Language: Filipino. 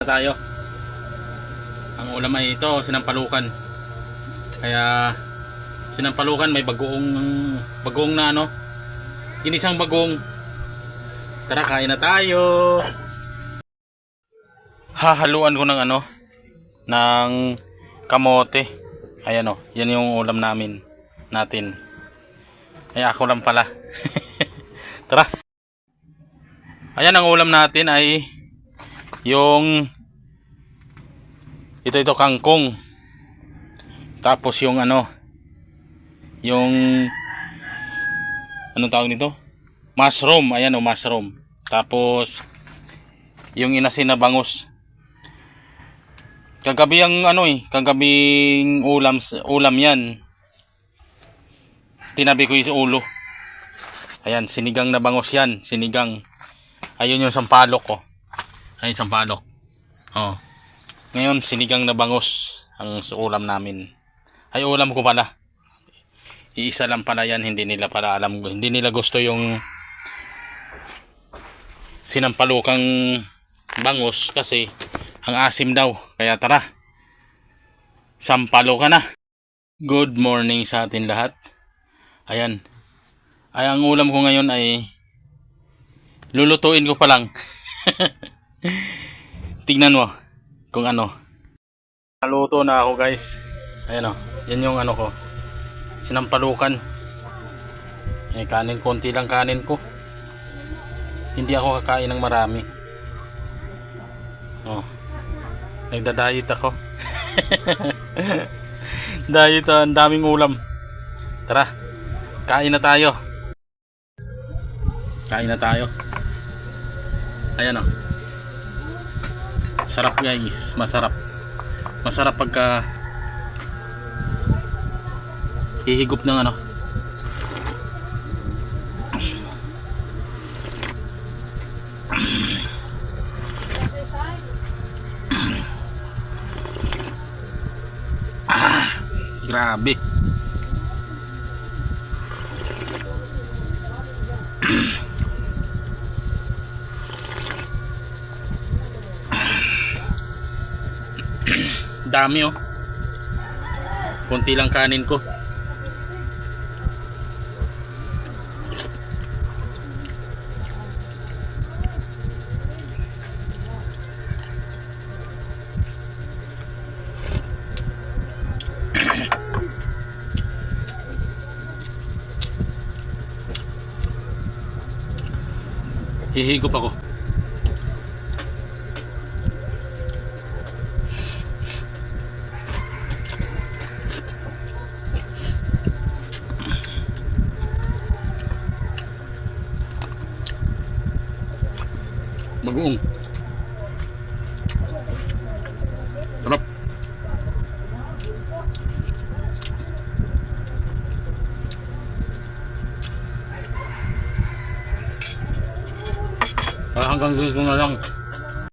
Tayo. Ang ulam ay ito, sinampalukan. Kaya sinampalukan may bagong na ano, ginisang bagong. Tara, kain na tayo. Hahaluan ko ng ano, ng kamote. Ayan o, yan yung ulam natin. Ay ako lang pala. Tara. Ayan, ang ulam natin ay yung ito kangkong, tapos yung ano, yung anong tawag nito, mushroom. Ayan o, mushroom. Tapos yung inasin na bangus. Kagabi ang ano kagabing ulam yan. Tinabi ko yung ulo. Ayan, sinigang na bangus yan, sinigang. Ayun yung sampalok ko. Ay, sampalok. Oh. Ngayon, sinigang na bangus ang ulam namin. Ay, ulam ko pala. Iisa lang pala yan, hindi nila pala alam. Hindi nila gusto yung sinampalukang bangus kasi ang asim daw. Kaya tara, sampalo ka na. Good morning sa atin lahat. Ayan. Ay, ang ulam ko ngayon ay lulutuin ko pa lang. Tignan mo kung ano. Naluto na ako, guys. Ayan o, yan yung ano ko, sinampalukan. Kanin, konti lang kanin ko. Hindi ako kakain ng marami. Oh, nagda-diet ako. Diet, ang daming ulam. Tara, kain na tayo. Kain na tayo. Ayan o, sarap guys, masarap. Masarap pagka hihigop ng ano. Grabe. Dami oh. Konti lang kanin ko. Hihigop ako. Bagoong. Sarap. Hanggang dito na lang.